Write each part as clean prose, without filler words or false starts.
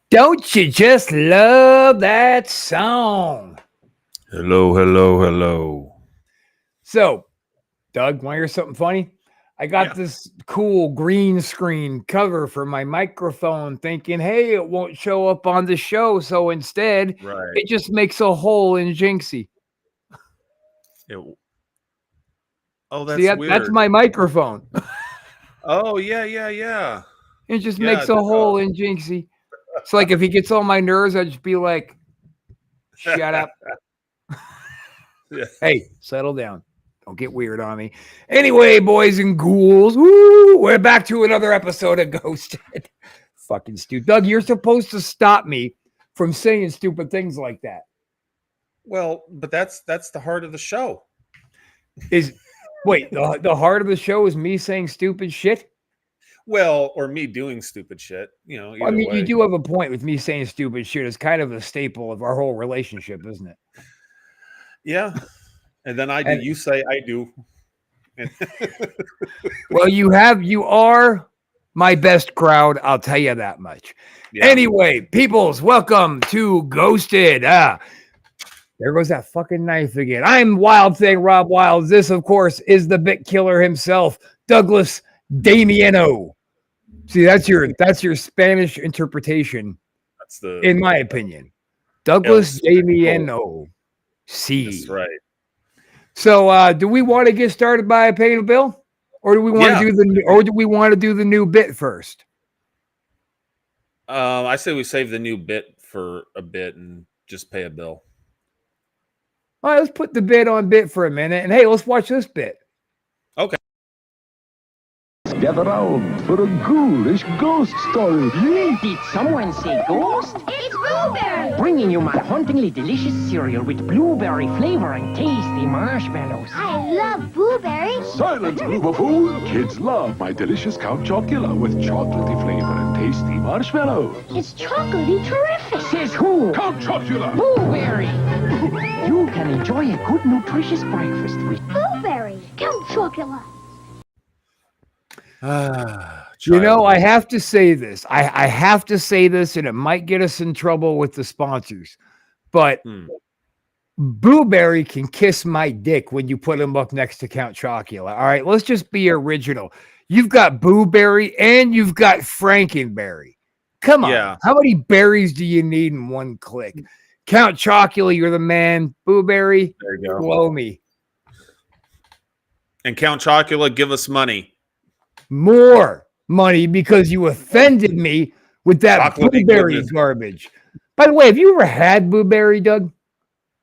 Don't you just love that song? Hello, hello, hello. So, Doug, want to hear something funny? I got this cool green screen cover for my microphone thinking, hey, it won't show up on the show. So instead, it just makes a hole in Jinxie. Oh, that's See, weird. That's my microphone. Oh, yeah. It just makes a hole in Jinxie. It's like if he gets on my nerves, I'd just be like, shut up. Hey, settle down. Don't get weird on me. Anyway, boys and ghouls, we're back to another episode of Ghosted. Fucking stupid. Doug, you're supposed to stop me from saying stupid things like that. Well, but that's the heart of the show. Wait, the heart of the show is me saying stupid shit? Well, or me doing stupid shit, you know. I mean, you do have a point with me saying stupid shit. It's kind of a staple of our whole relationship, isn't it? Yeah. And then I do. You say I do. Well, you are my best crowd. I'll tell you that much. Yeah. Anyway, peoples, welcome to Ghosted. There goes that fucking knife again. I'm Wild Thing Rob Wild. This, of course, is the bit killer himself, Douglas Damiano. See, that's your Spanish interpretation. That's the, in my opinion, Douglas Damiano. See, that's right. So, do we want to get started by paying a bill, or do we want to do the new bit first? I say we save the new bit for a bit and just pay a bill. All right, let's put the bit on bit for a minute, and hey, let's watch this bit. Okay. Gather round for a ghoulish ghost story. Did someone say ghost? It's Blueberry! Bringing you my hauntingly delicious cereal with blueberry flavor and tasty marshmallows. I love Blueberry. Silence, blue buffoon! Kids love my delicious Count Chocula with chocolatey flavor and tasty marshmallows. It's chocolatey terrific. Says who? Count Chocula! Blueberry! You can enjoy a good nutritious breakfast with Blueberry. Count Chocula. You know, I have to say this. I have to say this, and it might get us in trouble with the sponsors. But Blueberry can kiss my dick when you put him up next to Count Chocula. All right, let's just be original. You've got Blueberry and you've got Frankenberry. Come on. Yeah. How many berries do you need in one click? Count Chocula, you're the man. Blueberry, there you go. Blow me. And Count Chocula, give us money. More money because you offended me with that Blueberry garbage. By the way, have you ever had Blueberry, Doug?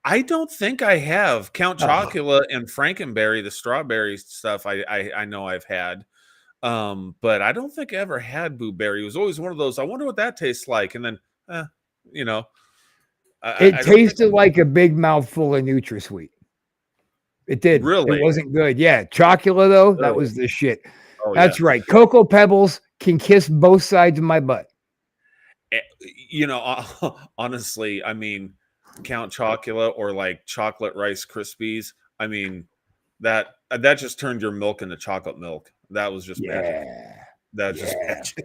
I don't think I have. Count Chocula and Frankenberry, the strawberry stuff, I know I've had. But I don't think I ever had Blueberry. It was always one of those, I wonder what that tastes like. And then, you know. It tasted like a big mouthful of NutraSweet. It did. Really? It wasn't good. Yeah. Chocula, though, that was the shit. Oh, that's right. Cocoa Pebbles can kiss both sides of my butt. You know, honestly, I mean, Count Chocula or like chocolate Rice Krispies. I mean, that just turned your milk into chocolate milk. That was just magic. That's just magic.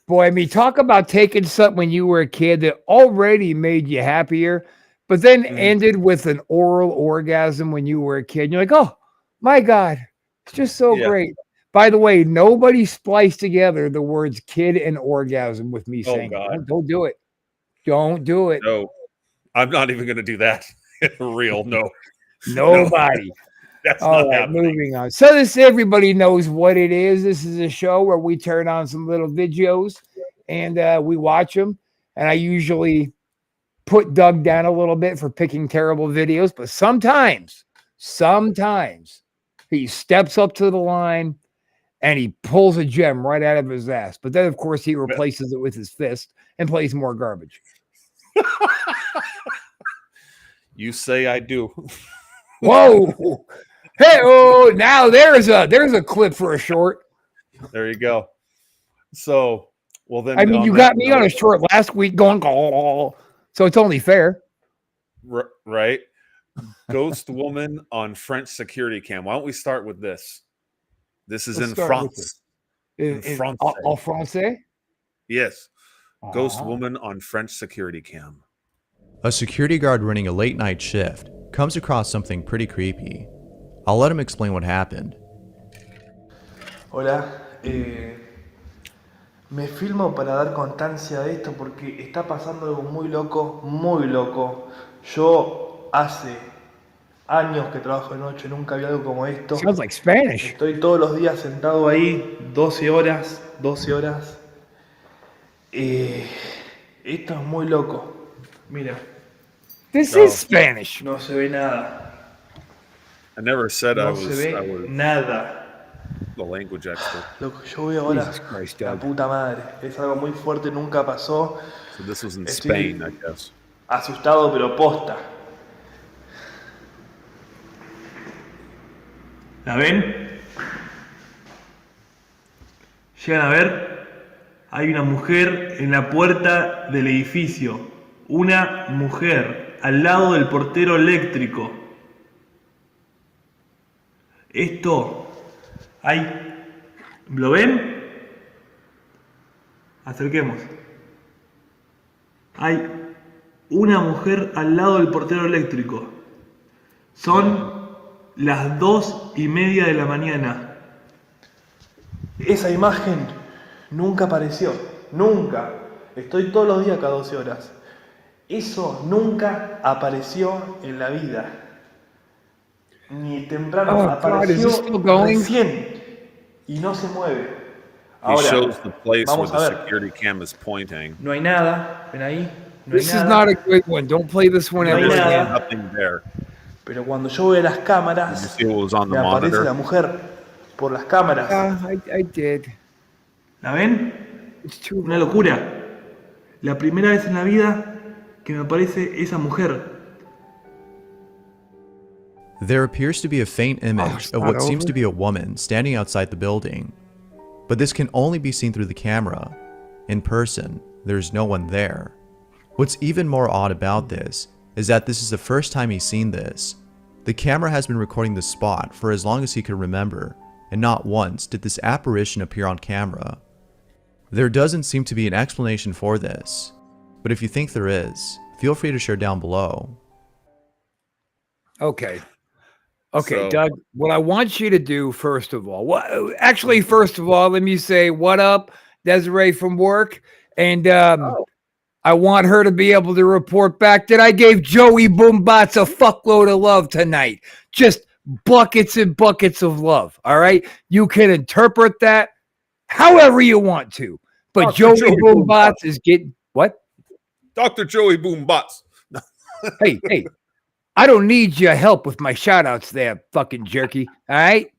Boy, I mean, talk about taking something when you were a kid that already made you happier, but then ended with an oral orgasm when you were a kid. And you're like, oh my God, it's just so great. By the way, nobody spliced together the words kid and orgasm with me saying, don't do it. Don't do it. No, I'm not even going to do that. Real, no. Nobody. That's all not right, happening. moving on. So this, everybody knows what it is. This is a show where we turn on some little videos and we watch them. And I usually put Doug down a little bit for picking terrible videos, but sometimes he steps up to the line and he pulls a gem right out of his ass. But then, of course, he replaces it with his fist and plays more garbage. You say I do. Whoa. Hey, oh, now there's a clip for a short. There you go. So, well then, I mean, you got me on a short last week going, oh, so it's only fair. Right? Ghost woman on French security cam. Why don't we start with this? This is in France. In France. En français? Yes. Ghost woman on French security cam. A security guard running a late night shift comes across something pretty creepy. I'll let him explain what happened. Hola, me filmo para dar constancia de esto porque está pasando algo muy loco, muy loco. Yo hace años que trabajo de noche, nunca vi algo como esto. Sounds like Spanish. Estoy todos los días sentado ahí, 12 horas. Esto es muy loco. Mira. This is Spanish. No se ve nada. I never said I No was se ve nada. The language expert. Lo que yo veo ahora, Christ, la Doug. puta madre. Es algo muy fuerte, nunca pasó. So this was in Estoy Spain, I guess. asustado, pero posta. ¿La ven? ¿Llegan a ver? Hay una mujer en la puerta del edificio. Una mujer al lado del portero eléctrico. Esto hay... ¿Lo ven? Acerquemos. Hay una mujer al lado del portero eléctrico. Son las 2:30 de la mañana. Esa imagen nunca apareció. Nunca. Estoy todos los días cada 12 horas. Eso nunca apareció en la vida. Ni temprano. Apareció recién. Y no se mueve. Ahora, he shows the place where vamos a the ver. security cam is pointing. No hay nada. ¿Ven ahí? No This is not a good one. Don't play this one No hay ever nada. again. Nothing there. Pero cuando yo veo las Did you cámaras, see what was on me the aparece la monitor? mujer por las cámaras. I did. ¿La ven? It's too Una locura. La primera vez en la vida que me aparece esa mujer. There appears to be a faint image of what seems to be a woman standing outside the building. But this can only be seen through the camera. In person, there's no one there. What's even more odd about this is that this is the first time he's seen this. The camera has been recording the spot for as long as he can remember, and not once did this apparition appear on camera. There doesn't seem to be an explanation for this, but if you think there is, feel free to share down below. Okay, So- Doug, what I want you to do, first of all, first of all, let me say, what up, Desiree from work? And I want her to be able to report back that I gave Joey Boombots a fuckload of love tonight. Just buckets and buckets of love, all right? You can interpret that however you want to, but Joey Boombots is getting, what? Dr. Joey Boombutts. Hey, I don't need your help with my shout-outs there, fucking jerky, all right?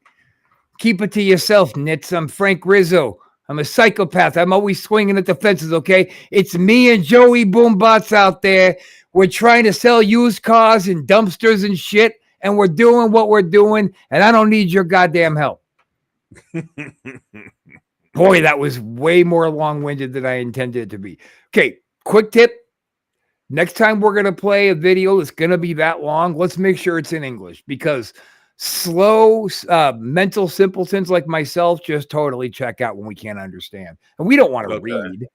Keep it to yourself, Nits. I'm Frank Rizzo. I'm a psychopath. I'm always swinging at the fences, okay? It's me and Joey Boombots out there. We're trying to sell used cars and dumpsters and shit, and we're doing what we're doing, and I don't need your goddamn help. Boy, that was way more long-winded than I intended it to be. Okay, quick tip. Next time we're going to play a video that's going to be that long, let's make sure it's in English, because slow mental simpletons like myself just totally check out when we can't understand. And we don't want to read.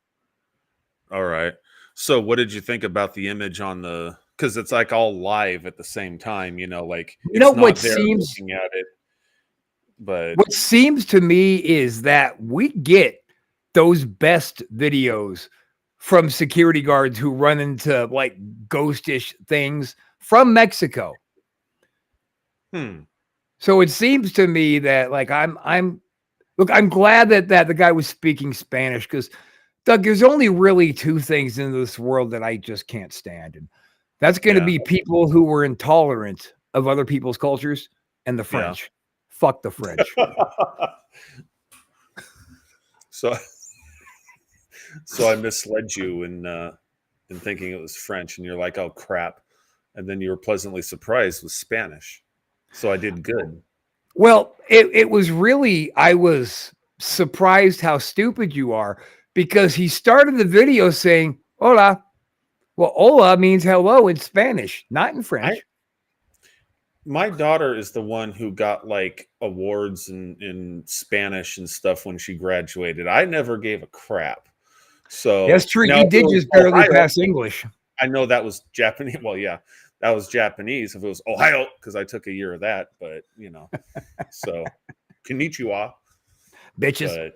All right. So what did you think about the image on the, because it's like all live at the same time, like it's not what there seems looking at it. But what seems to me is that we get those best videos from security guards who run into like ghostish things from Mexico. So it seems to me that like I'm glad that the guy was speaking Spanish, because Doug, there's only really two things in this world that I just can't stand. And that's going to be people who were intolerant of other people's cultures and the French. Fuck the French. So I misled you in thinking it was French, and you're like, oh crap. And then you were pleasantly surprised with Spanish. So I did good. Well, it was really, I was surprised how stupid you are, because he started the video saying, hola. Well, hola means hello in Spanish, not in French. My daughter is the one who got like awards in Spanish and stuff when she graduated. I never gave a crap. So that's true. You did just barely pass English. I know that was Japanese. Well, yeah, that was Japanese. If it was Ohio, because I took a year of that, but so konnichiwa, bitches. But,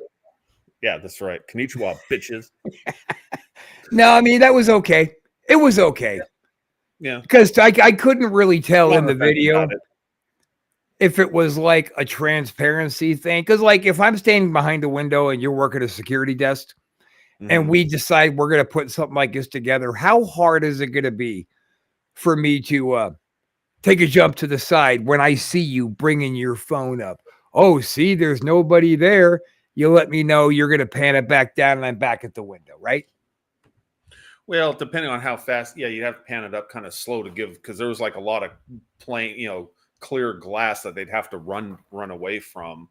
yeah, that's right. Konnichiwa, bitches. No, I mean, that was okay. It was okay. Yeah. Because I couldn't really tell in the video if it was like a transparency thing. Because like if I'm standing behind a window and you're working a security desk and we decide we're going to put something like this together, how hard is it going to be for me to take a jump to the side when I see you bringing your phone up? Oh, see, there's nobody there. You let me know, you're going to pan it back down and I'm back at the window, right? Well, depending on how fast, you'd have to pan it up kind of slow to give, because there was like a lot of plain, clear glass that they'd have to run away from.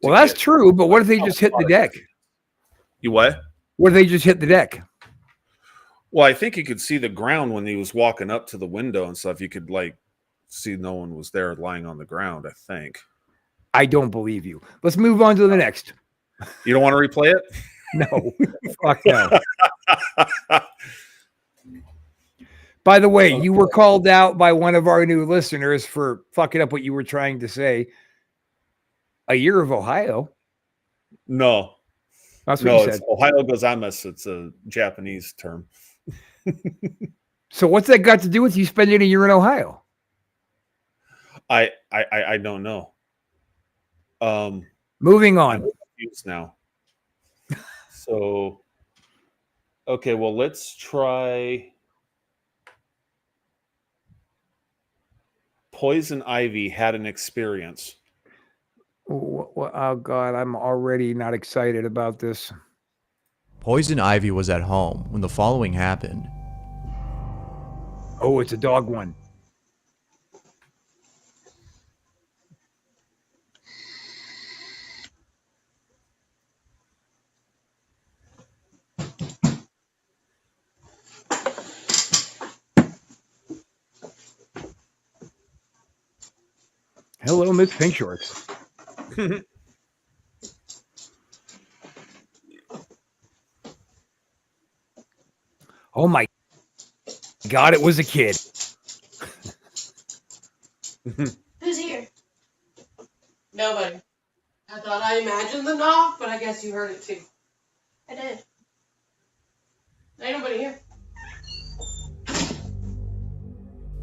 Well, that's true, but what if they just hit the deck? You what? What if they just hit the deck? Well, I think you could see the ground when he was walking up to the window and stuff. You could like see no one was there lying on the ground, I think. I don't believe you. Let's move on to the next. You don't want to replay it? No. Fuck no. By the way, you were called out by one of our new listeners for fucking up what you were trying to say. A year of Ohio. No. That's what you said. Ohio gozaimasu. It's a Japanese term. So what's that got to do with you spending a year in Ohio? I don't know. Moving on. I'm confused now. So, okay, well, let's try Poison Ivy had an experience. Oh, God, I'm already not excited about this. Poison Ivy was at home when the following happened. Oh, it's a dog one. Hello, Miss Pink Shorts. Oh my God, it was a kid. Who's here? Nobody. I thought I imagined the knock, but I guess you heard it too. I did. Ain't nobody here.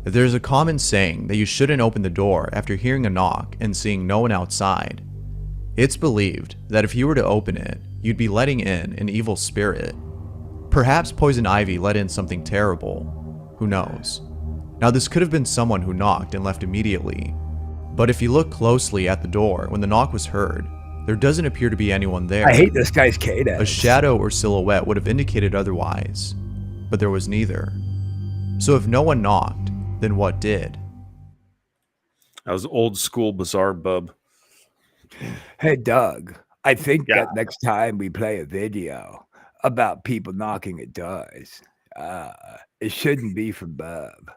There's a common saying that you shouldn't open the door after hearing a knock and seeing no one outside. It's believed that if you were to open it, you'd be letting in an evil spirit. Perhaps Poison Ivy let in something terrible. Who knows? Now this could have been someone who knocked and left immediately. But if you look closely at the door when the knock was heard, there doesn't appear to be anyone there. I hate this guy's cadence. A shadow or silhouette would have indicated otherwise, but there was neither. So if no one knocked, then what did? That was old school bizarre bub. Hey, Doug, I think that next time we play a video about people knocking at doors, it shouldn't be from Bub.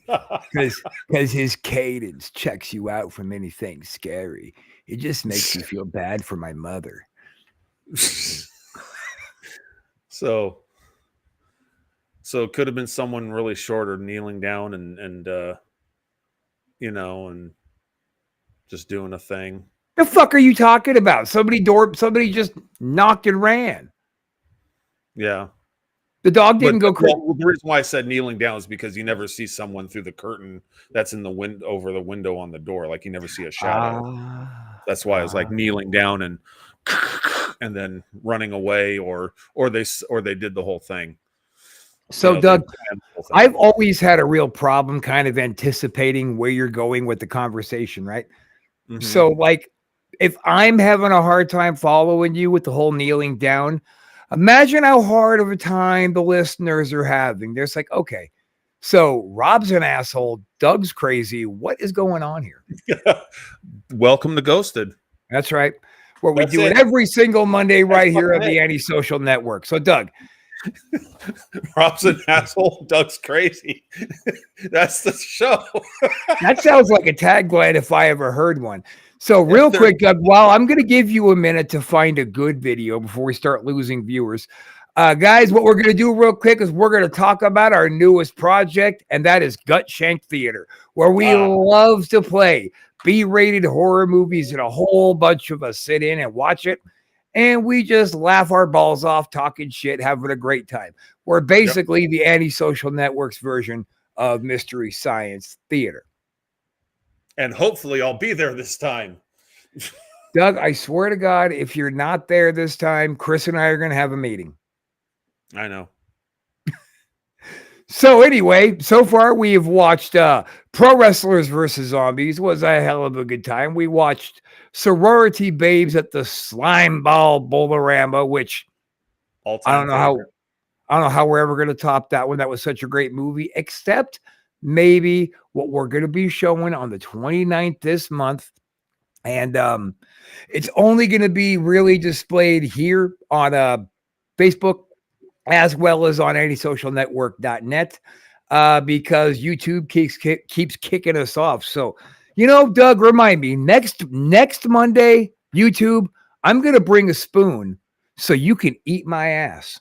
Because his cadence checks you out from anything scary. It just makes me feel bad for my mother. So it could have been someone really short or kneeling down and and just doing a thing. The fuck are you talking about? Somebody just knocked and ran. Yeah. The dog didn't go crazy. Well, the reason why I said kneeling down is because you never see someone through the curtain that's in the window over the window on the door. Like you never see a shadow. That's why I was like kneeling down and then running away, or they did the whole thing. So Doug, I've always had a real problem kind of anticipating where you're going with the conversation, right? Mm-hmm. So like if I'm having a hard time following you with the whole kneeling down, imagine how hard of a time the listeners are having. They're like, okay, so Rob's an asshole. Doug's crazy. What is going on here? Welcome to Ghosted. That's right. Where we do it every single Monday right here on the Antisocial Network. So Doug. Rob's an asshole. Doug's crazy. That's the show. That sounds like a tagline if I ever heard one. So real quick, Doug, while I'm going to give you a minute to find a good video before we start losing viewers. Guys, what we're going to do real quick is we're going to talk about our newest project, and that is Gut Shank Theater, where we love to play B-rated horror movies, and a whole bunch of us sit in and watch it. And we just laugh our balls off, talking shit, having a great time. We're basically the Antisocial Network's version of Mystery Science Theater. And hopefully I'll be there this time. Doug, I swear to God, if you're not there this time, Chris and I are going to have a meeting. I know. So anyway, so far we have watched Pro Wrestlers versus Zombies. Was a hell of a good time. We watched Sorority Babes at the Slime Ball Bolorama, which I don't know how we're ever going to top that one. That was such a great movie, except maybe what we're going to be showing on the 29th this month. And it's only going to be really displayed here on Facebook as well as on antisocialnetwork.net because YouTube keeps kicking us off. So, Doug, remind me, next Monday, YouTube, I'm going to bring a spoon so you can eat my ass.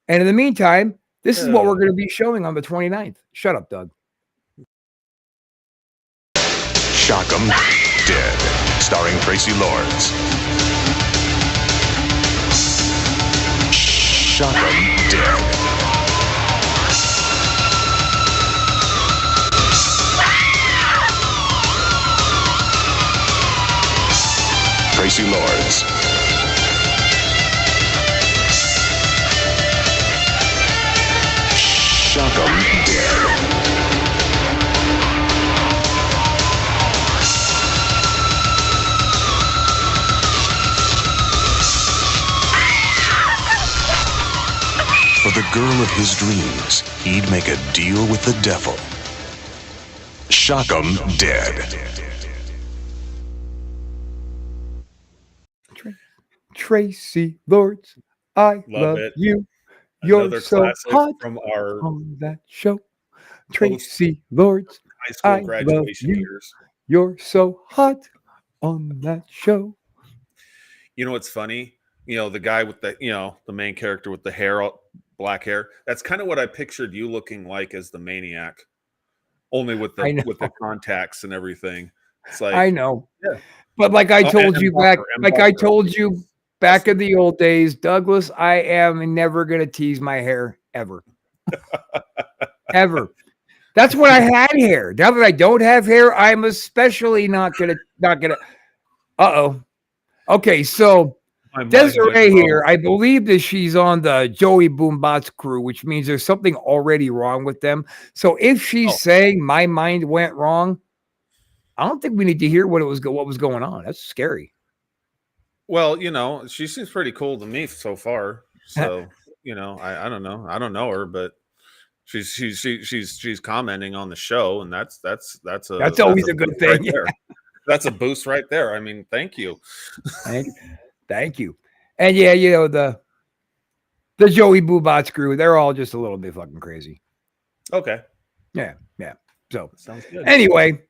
And in the meantime, this is what we're going to be showing on the 29th. Shut up, Doug. Shock 'em Dead, starring Tracy Lords. Shock 'em Dead. Tracy Lords. Shock 'em Dead. For the girl of his dreams, he'd make a deal with the devil. Shock 'em Dead. Tracy Lords, I love you. You're Another so hot from our on that show. Tracy Lords, high school I graduation love you. years. You're so hot on that show. You know what's funny? The guy with the the main character with the hair, black hair. That's kind of what I pictured you looking like as the maniac, only with the contacts and everything. It's like I know, yeah. But like I told you back in the old days, Douglas, I am never gonna tease my hair ever, ever. That's when I had hair. Now that I don't have hair, I'm especially not gonna. Okay, so Desiree here, I believe that she's on the Joey Boombots crew, which means there's something already wrong with them. So if she's saying my mind went wrong, I don't think we need to hear what was going on. That's scary. Well, she seems pretty cool to me so far. So, I don't know. I don't know her, but she's commenting on the show, and that's always a good thing. Right there. That's a boost right there. I mean, thank you. Thank you. And yeah, the Joey Boobots crew, they're all just a little bit fucking crazy. Okay. Yeah. So Sounds good. anyway,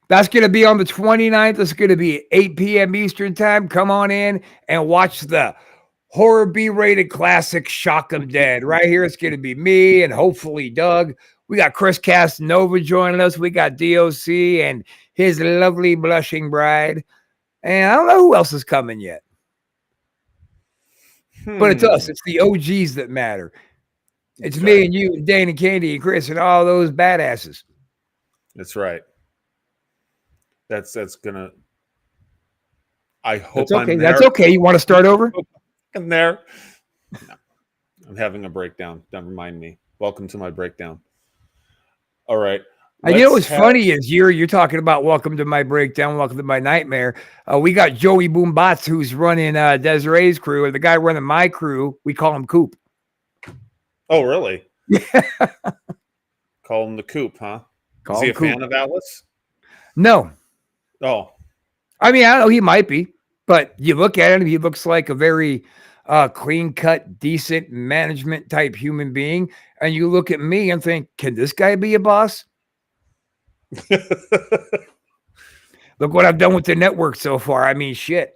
that's going to be on the 29th. It's going to be 8 p.m. Eastern time. Come on in and watch the horror B-rated classic Shock 'em Dead. Right here, it's going to be me and hopefully Doug. We got Chris Casanova joining us. We got DOC and his lovely blushing bride. And I don't know who else is coming yet. But it's us. It's the OGs that matter. It's me and you and Dane and Candy and Chris and all those badasses. That's right. That's gonna. I hope That's okay. I'm there. That's okay. You want to start over? I'm there. No, I'm having a breakdown. Don't remind me. Welcome to my breakdown. All right. And you know what's funny is you're talking about welcome to my breakdown, welcome to my nightmare. We got Joey Boombots who's running Desiree's crew, and the guy running my crew, we call him Coop. Oh, really? Yeah. Call him the Coop, huh? Call Is he him a Coop. fan of Alice? No. Oh. I mean, I don't know. He might be, but you look at him, he looks like a very clean-cut, decent management type human being. And you look at me and think, can this guy be a boss? Look what I've done with the network so far. I mean, shit.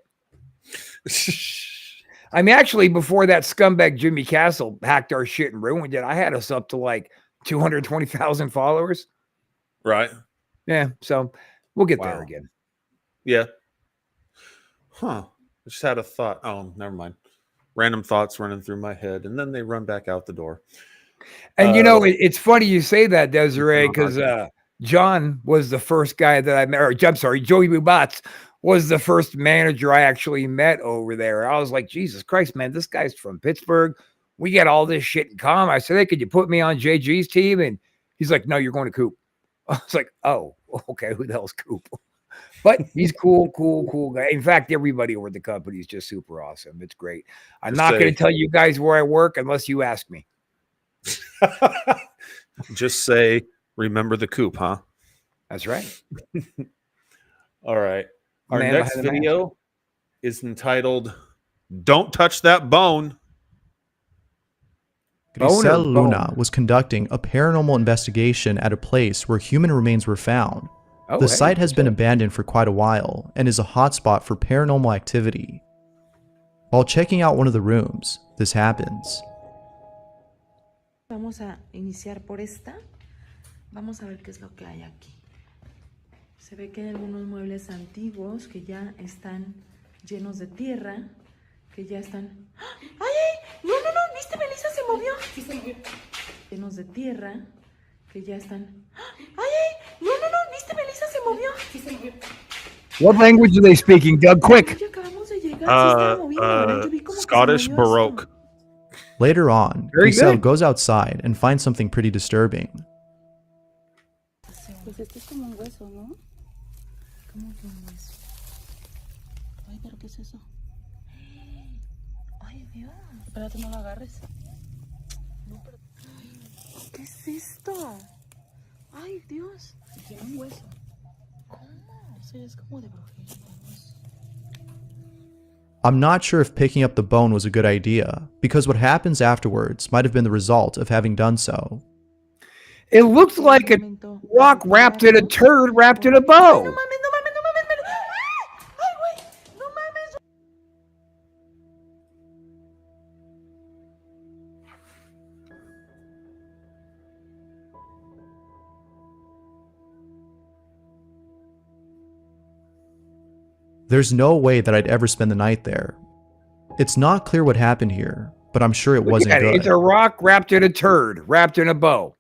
I mean, actually, before that scumbag Jimmy Castle hacked our shit and ruined it, I had us up to like 220,000 followers. Right. Yeah. So we'll get there again. Yeah. Huh. I just had a thought. Oh, never mind. Random thoughts running through my head, and then they run back out the door. And you know, it's funny you say that, Desiree, because John was the first guy that I met, or I'm sorry, Joey Boombots was the first manager I actually met over there. I was like, Jesus Christ, man, this guy's from Pittsburgh. We got all this shit in common. I said, hey, could you put me on JG's team? And he's like, no, you're going to Coop. I was like, oh, okay, who the hell's Coop? But he's cool guy. In fact, everybody over at the company is just super awesome. It's great. I'm not going to tell you guys where I work unless you ask me. Just say, remember the Coop, huh? That's right. All right. Our next video is entitled, Don't Touch That Bone. Grisel Luna was conducting a paranormal investigation at a place where human remains were found. The site has been abandoned for quite a while and is a hotspot for paranormal activity. While checking out one of the rooms, this happens. Vamos a iniciar por esta. Vamos a ver qué es lo que hay aquí. Se ve que hay algunos muebles antiguos que ya están llenos de tierra, que ya están... ¡Ay! ¡No! ¿Viste? Melissa se movió. Sí, se movió. Llenos de tierra, que ya están... ¡Ay! ¡No! ¿Viste? Melissa se movió. Sí, se movió. What language are they speaking, Doug? Quick. Scottish Baroque. Later on, Grisel goes outside and finds something pretty disturbing. Pues esto es como un hueso, ¿no? ¿Cómo que un hueso? Ay, pero ¿qué es eso? Ay, Dios. Espérate, no lo agarres. No, pero... ¿Qué es esto? Ay, Dios. Tiene un hueso. ¿Cómo? Eso es como de brujería. I'm not sure if picking up the bone was a good idea, because what happens afterwards might have been the result of having done so. It looks like a rock wrapped in a turd wrapped in a bow. There's no way that I'd ever spend the night there. It's not clear what happened here, but I'm sure it wasn't good. It's a rock wrapped in a turd, wrapped in a bow.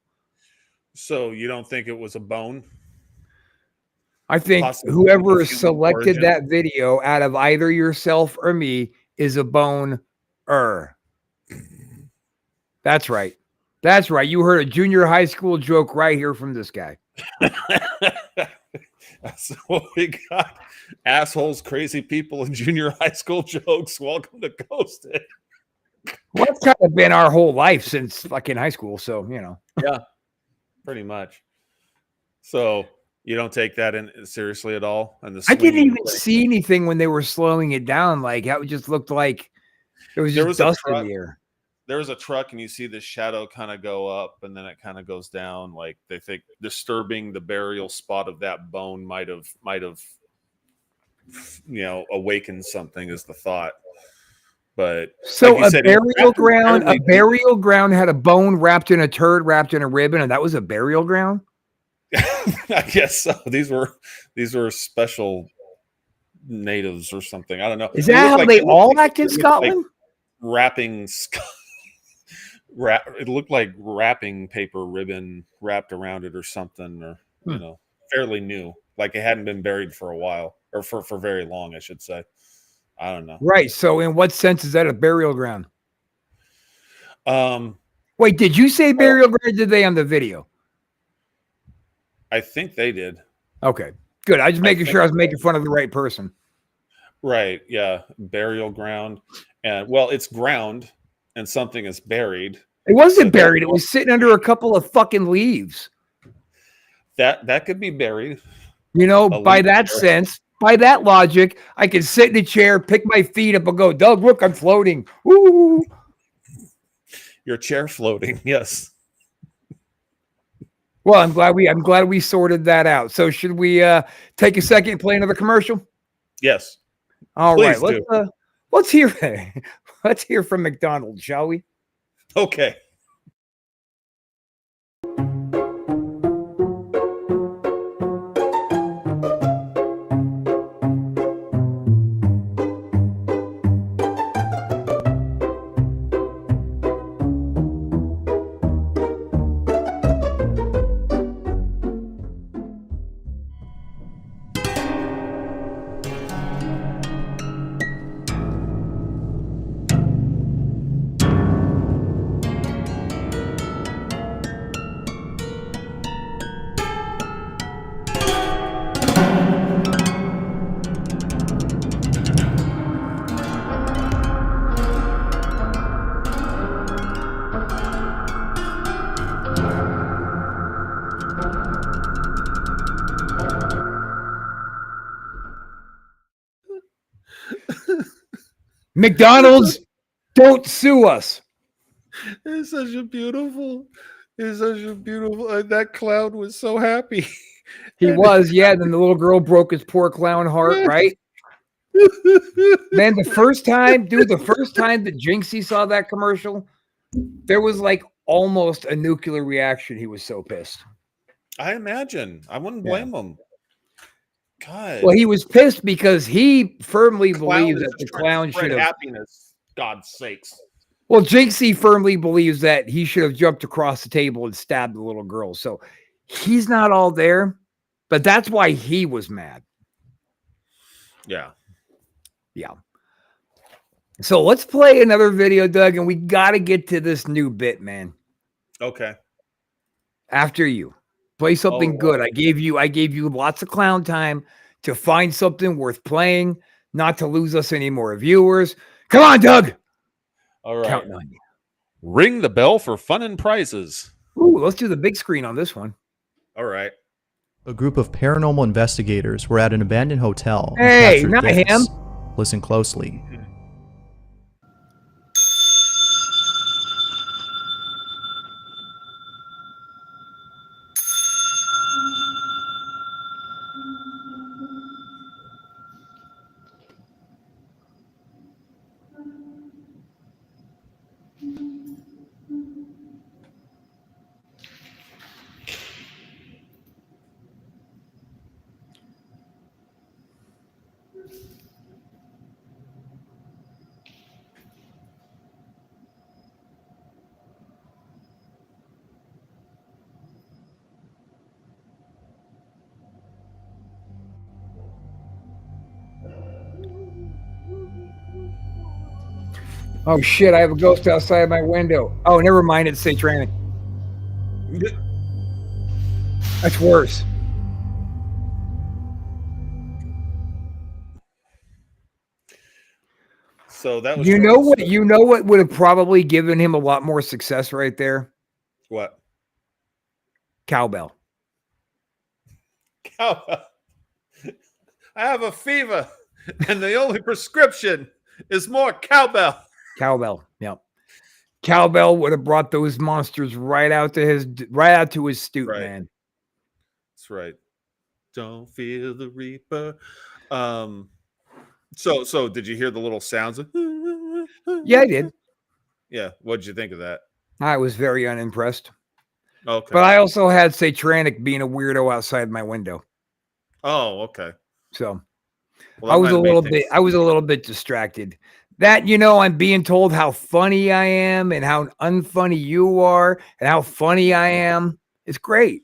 So you don't think it was a bone? I think whoever selected that video out of either yourself or me is a bone-er. That's right. That's right. You heard a junior high school joke right here from this guy. That's what we got. Assholes, crazy people, and junior high school jokes. Welcome to Ghosted. Well, that's kind of been our whole life since fucking high school. So, you know. Yeah, pretty much. So you don't take that in seriously at all? And I didn't even see anything when they were slowing it down. Like, it just looked like there was just dust in the air. there's a truck and you see the shadow kind of go up and then it kind of goes down. Like they think disturbing the burial spot of that bone might have awakened something is the thought. But so like you said, a burial ground had a bone wrapped in a turd, wrapped in a ribbon, and that was a burial ground. I guess so. These were special natives or something. I don't know. Is that how they all act in Scotland? Wrapping. It looked like wrapping paper ribbon wrapped around it or something, or fairly new, like it hadn't been buried for a while or for very long, I should say. I don't know. Right. So, in what sense is that a burial ground? Wait, did you say burial ground? Did they on the video? I think they did. Okay, good. I just making sure I was making fun of the right person. Right. Yeah. Burial ground, and well, it's ground. And something is buried. It wasn't buried. It was sitting under a couple of fucking leaves. That could be buried. By that sense, by that logic, I can sit in a chair, pick my feet up, and go, Doug, look, I'm floating. Woo! Your chair floating, yes. Well, I'm glad we sorted that out. So should we take a second and play another commercial? Yes. All right. Let's hear Let's hear from McDonald's, shall we? Okay. McDonald's, don't sue us. It's such a beautiful. That clown was so happy. He was, yeah. Then the little girl broke his poor clown heart, right? Man, the first time that Jinxie saw that commercial, there was like almost a nuclear reaction. He was so pissed. I imagine. I wouldn't blame him. God. Well, he was pissed because he firmly believes that the clown should have happiness. God's sakes. Well, Jinxie firmly believes that he should have jumped across the table and stabbed the little girl. So he's not all there, but that's why he was mad. Yeah. Yeah. So let's play another video, Doug, and we got to get to this new bit, man. Okay. After you. Play something good. I gave you lots of clown time to find something worth playing, not to lose us any more viewers. Come on, Doug. All right. Counting on you. Ring the bell for fun and prizes. Ooh, let's do the big screen on this one. All right. A group of paranormal investigators were at an abandoned hotel. Hey, not him. Listen closely. Oh shit, I have a ghost outside my window. Oh, never mind, it's satanic. That's worse. So that was you know what would have probably given him a lot more success right there? What? Cowbell. Cowbell. I have a fever, and the only prescription is more cowbell. Cowbell. Yep. Cowbell would have brought those monsters right out to his stoop, Right. man. That's right. Don't feel the reaper. So did you hear the little sounds? Yeah, I did. Yeah. What'd you think of that? I was very unimpressed. Okay. But I also had Satranic being a weirdo outside my window. Oh, okay. So Well, I was a little bit distracted. That, I'm being told how funny I am and how unfunny you are and how funny I am. It's great.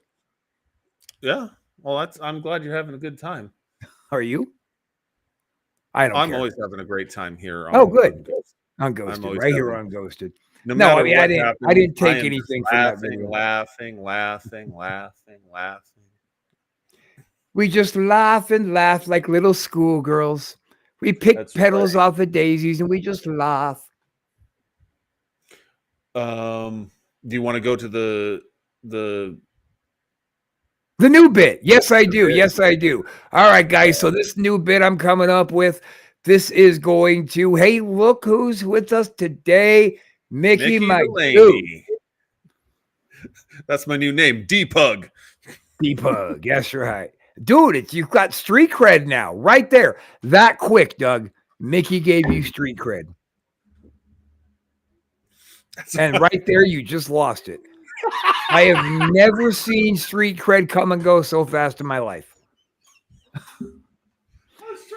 Yeah. Well, I'm glad you're having a good time. Are you? I'm care. Always having a great time here. Good. On Ghosted, right here on Ghosted. No matter what happens, I didn't take anything from that laughing, video. laughing. We just laugh and laugh like little schoolgirls. We pick petals off the daisies and we just laugh. Do you want to go to the new bit? Yes, I do. Yes, I do. All right, guys. So this new bit I'm coming up with, this is going to, hey, look who's with us today. Mickey my dude. That's my new name, D-Pug. D-Pug, that's right. Dude, you've got street cred now, right there. That quick, Doug. Mickey gave you street cred. And right there, you just lost it. I have never seen street cred come and go so fast in my life.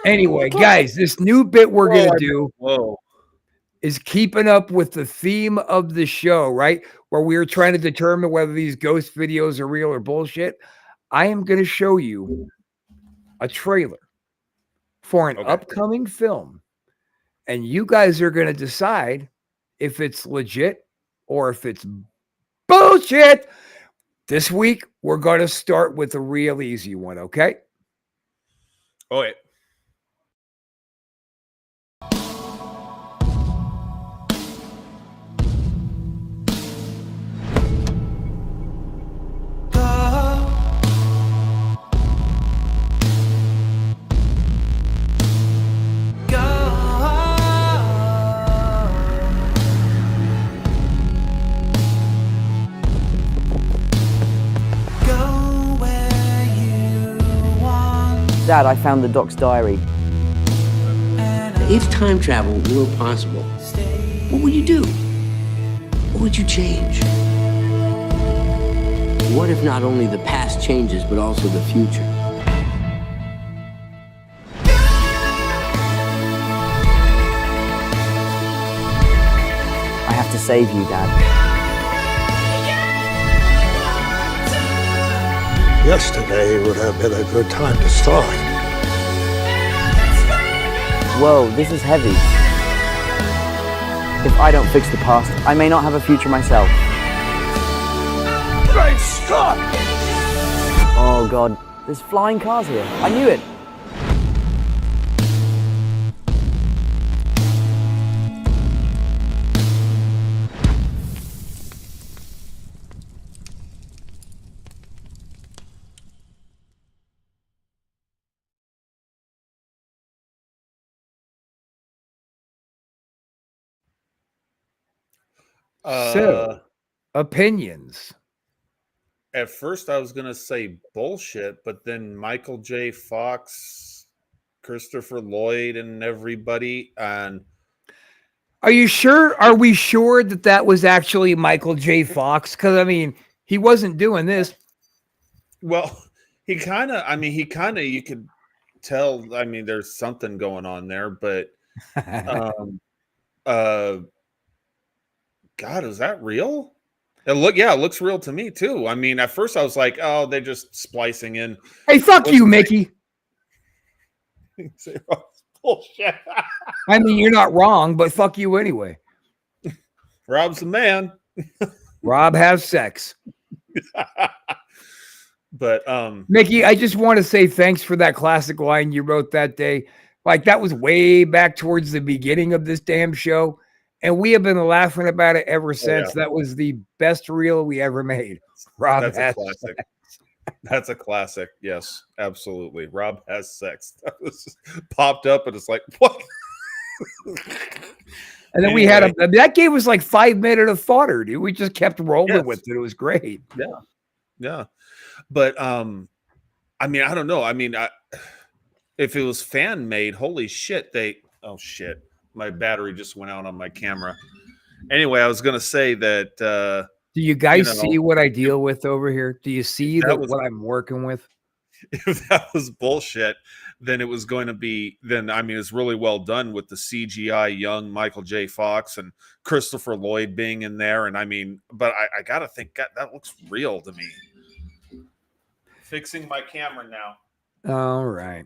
Anyway, guys, this new bit we're going to do is keeping up with the theme of the show, right? Where we were trying to determine whether these ghost videos are real or bullshit. I am going to show you a trailer for an upcoming film. And you guys are going to decide if it's legit or if it's bullshit. This week, we're going to start with a real easy one, okay? Oh, wait. Dad, I found the Doc's diary. If time travel were possible, what would you do? What would you change? What if not only the past changes, but also the future? I have to save you, Dad. Yesterday would have been a good time to start. Whoa, this is heavy. If I don't fix the past, I may not have a future myself. Great Scott! Oh God, there's flying cars here. I knew it. So, opinions. At first, I was going to say bullshit, but then Michael J. Fox, Christopher Lloyd, and everybody. And are you sure? Are we sure that was actually Michael J. Fox? Because I mean, he wasn't doing this. Well, you could tell. I mean, there's something going on there, but God, is that real? It looks real to me too. I mean, at first I was like, oh, they're just splicing in. Hey, fuck you, Mickey. Bullshit. I mean, you're not wrong, but fuck you anyway. Rob's the man. Rob has sex. But Mickey, I just want to say thanks for that classic line you wrote that day. Like that was way back towards the beginning of this damn show. And we have been laughing about it ever since. That was the best reel we ever made. Rob That's has a classic. That's a classic. Yes, absolutely. Rob has sex. That was just popped up and it's like, what? And then we had that gave us like 5 minutes of fodder, dude. We just kept rolling with it. It was great. Yeah. Yeah. But I mean, I don't know. I mean, if it was fan made, holy shit, oh shit. My battery just went out on my camera. Anyway, I was gonna say that do you guys see what I deal with over here? Do you see what I'm working with? If that was bullshit, then it was going to be, then I mean, it's really well done with the CGI young Michael J. Fox and Christopher Lloyd being in there. And I mean, but I gotta think that looks real to me. Fixing my camera now. All right.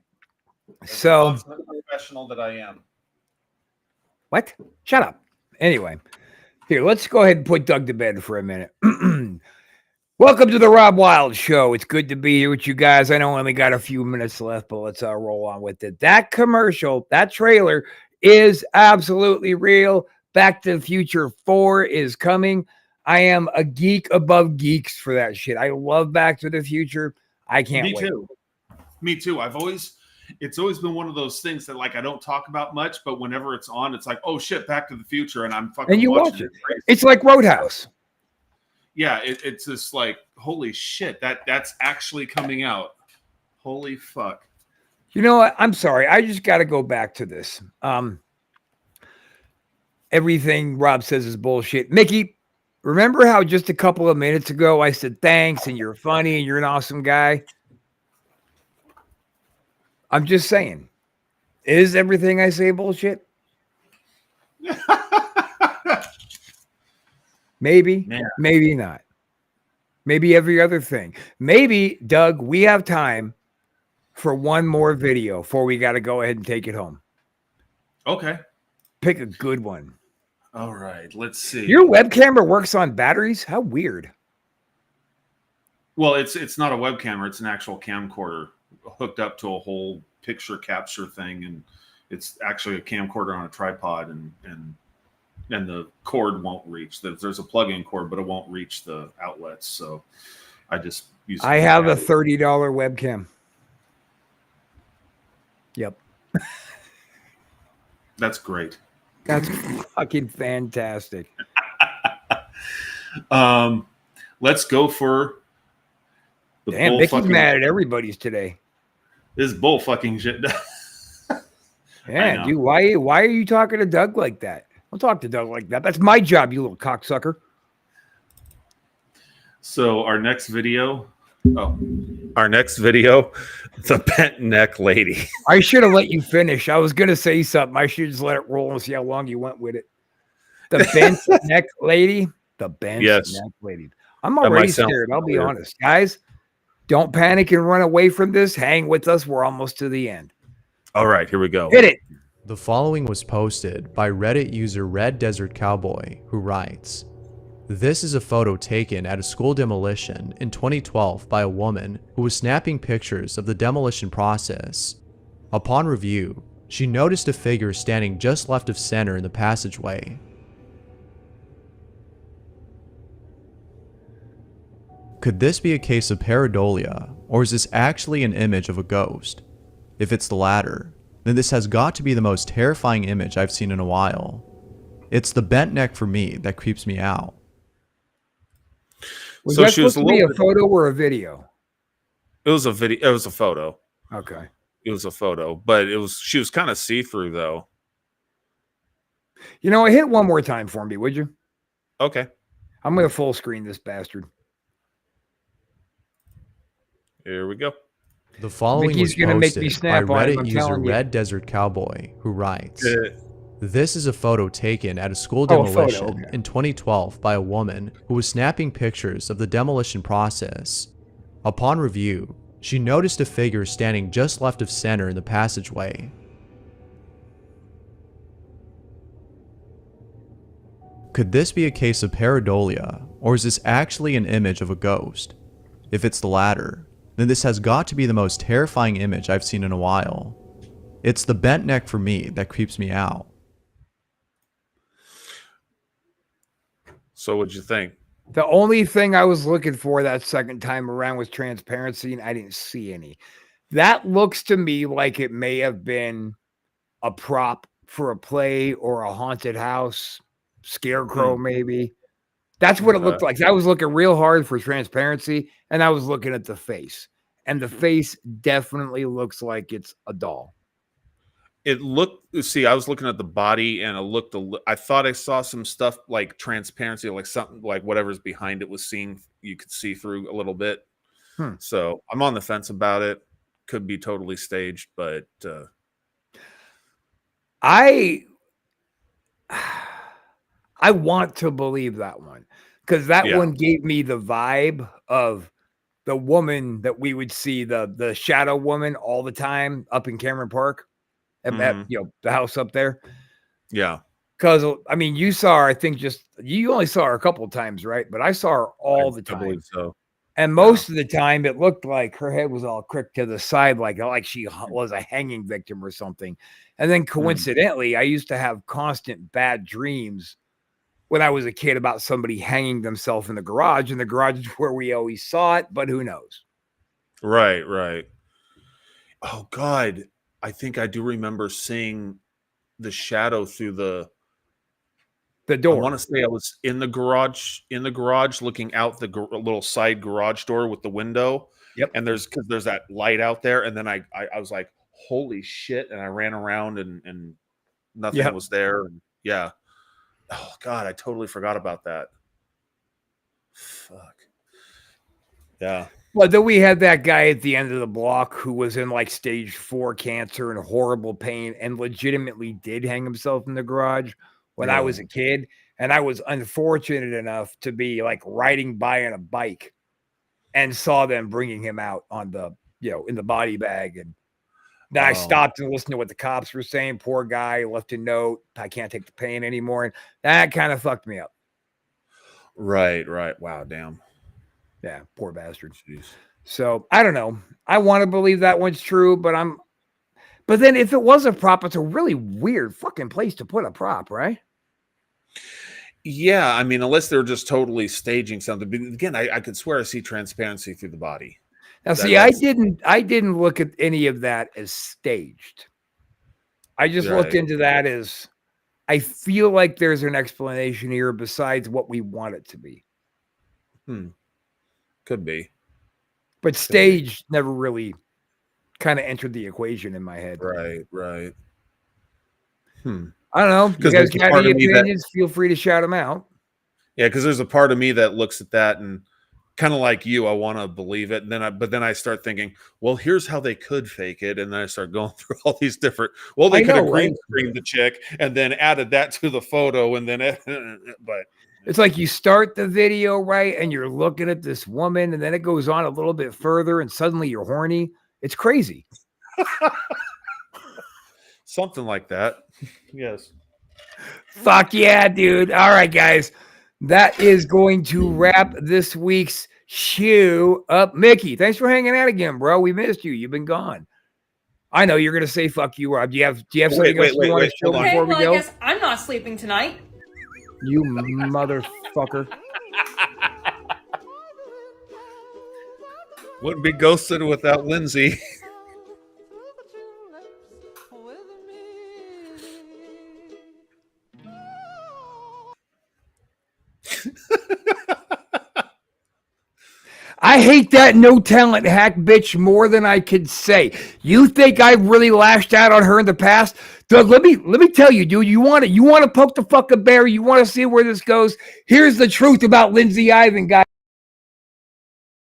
So professional that I am. What? Shut up. Anyway, here, let's go ahead and put Doug to bed for a minute. Welcome to the Rob Wild Show. It's good to be here with you guys. I know I only got a few minutes left, but let's roll on with it. That commercial, that trailer is absolutely real. Back to the Future 4 is coming. I am a geek above geeks for that shit. I love Back to the Future. I can't wait. Me too. Me too. It's always been one of those things that like I don't talk about much, but whenever it's on, it's like, oh shit, Back to the Future, and I'm fucking and you watching watch it. It's like Roadhouse. Yeah, it's just like, holy shit, that's actually coming out. Holy fuck. You know what? I'm sorry. I just got to go back to this. Everything Rob says is bullshit. Mickey, remember how just a couple of minutes ago I said thanks and you're funny and you're an awesome guy? I'm just saying. Is everything I say bullshit? Maybe, maybe not. Maybe every other thing. Maybe, Doug, we have time for one more video before we got to go ahead and take it home. Okay. Pick a good one. All right, let's see. Your web camera works on batteries? How weird. Well, it's not a web camera. It's an actual camcorder hooked up to a whole picture capture thing. And it's actually a camcorder on a tripod and the cord won't reach. There's a plug-in cord, but it won't reach the outlets. So I just use. I have a $30 webcam. Yep. That's great. That's fucking fantastic. Let's go for the damn. Mickey's mad at everybody's today. This bull fucking shit. Yeah, dude. Why are you talking to Doug like that? Don't talk to Doug like that. That's my job, you little cocksucker. So our next video, the bent neck lady. I should have let you finish. I was going to say something. I should just let it roll and see how long you went with it. The bent neck lady. The bent neck lady. I'm already scared. I'll be honest. Guys, don't panic and run away from this. Hang with us. We're almost to the end. All right, here we go. Hit it. The following was posted by Reddit user Red Desert Cowboy, who writes, "This is a photo taken at a school demolition in 2012 by a woman who was snapping pictures of the demolition process. Upon review, she noticed a figure standing just left of center in the passageway. Could this be a case of pareidolia, or is this actually an image of a ghost? If it's the latter, then this has got to be the most terrifying image I've seen in a while. It's the bent neck for me that creeps me out." Was that supposed to be a photo or a video? It was a video. It was a photo. Okay. It was a photo, but she was kind of see-through though. You know, hit one more time for me, would you? Okay. I'm going to full screen this bastard. Here we go. The following was posted by Reddit user Red Desert Cowboy, who writes, "This is a photo taken at a school demolition in 2012 by a woman who was snapping pictures of the demolition process. Upon review, she noticed a figure standing just left of center in the passageway. Could this be a case of pareidolia, or is this actually an image of a ghost? If it's the latter, then this has got to be the most terrifying image I've seen in a while. It's the bent neck for me that creeps me out." So what'd you think? The only thing I was looking for that second time around was transparency, and I didn't see any. That looks to me like it may have been a prop for a play or a haunted house, scarecrow maybe. That's what it looked like. I was looking real hard for transparency, and I was looking at the face. And the face definitely looks like it's a doll. It looked, see, I was looking at the body, and I thought I saw some stuff like transparency, like something like whatever's behind it was seen, you could see through a little bit. So I'm on the fence about it. Could be totally staged, but I want to believe that one, because that one gave me the vibe of the woman that we would see, the shadow woman all the time up in Cameron Park, at the house up there. Yeah. Because I mean, you saw her, I think you only saw her a couple of times, right? But I saw her all the time. I believe so. And most of the time, it looked like her head was all crooked to the side, like she was a hanging victim or something. And then coincidentally, I used to have constant bad dreams when I was a kid about somebody hanging themselves in the garage, and the garage is where we always saw it, but who knows? Right, right. Oh, God. I think I do remember seeing the shadow through the door. I want to say I was in the garage looking out the little side garage door with the window. Yep. And there's that light out there. And then I was like, holy shit. And I ran around and nothing was there. And yeah. Oh God, I totally forgot about that. Fuck. Yeah. Well, then we had that guy at the end of the block who was in like stage 4 cancer and horrible pain and legitimately did hang himself in the garage when I was a kid. And I was unfortunate enough to be like riding by on a bike and saw them bringing him out on the, in the body bag. And then I stopped and listened to what the cops were saying. Poor guy, left a note. I can't take the pain anymore. And that kind of fucked me up. Right, right. Wow, damn. Yeah, poor bastard. Jeez. So I don't know. I want to believe that one's true, but then if it was a prop, it's a really weird fucking place to put a prop, right? Yeah, I mean, unless they're just totally staging something. But again, I could swear I see transparency through the body. Now, see, I didn't look at any of that as staged. I just looked into that as I feel like there's an explanation here besides what we want it to be. Could be. But staged never really kind of entered the equation in my head. Right, right. I don't know. You guys got any opinions? Feel free to shout them out. Yeah, because there's a part of me that looks at that and kind of like you, I want to believe it. And but then I start thinking, well, here's how they could fake it. And then I start going through all these different, they could have green screened the chick and then added that to the photo. And then, but it's like you start the video, right? And you're looking at this woman and then it goes on a little bit further and suddenly you're horny. It's crazy. Something like that. Yes. Fuck yeah, dude. All right, guys. That is going to wrap this week's shoe up. Mickey, thanks for hanging out again, bro. We missed you. You've been gone. I know you're going to say fuck you, Rob. Do you have something else you want to show before we go? I guess I'm not sleeping tonight. You motherfucker. Wouldn't be ghosted without Lindsay. I hate that no talent hack bitch more than I could say. You think I've really lashed out on her in the past? Doug, let me tell you, dude, you want to poke the fucking bear, you want to see where this goes? Here's the truth about Lindsay Ivan, guys.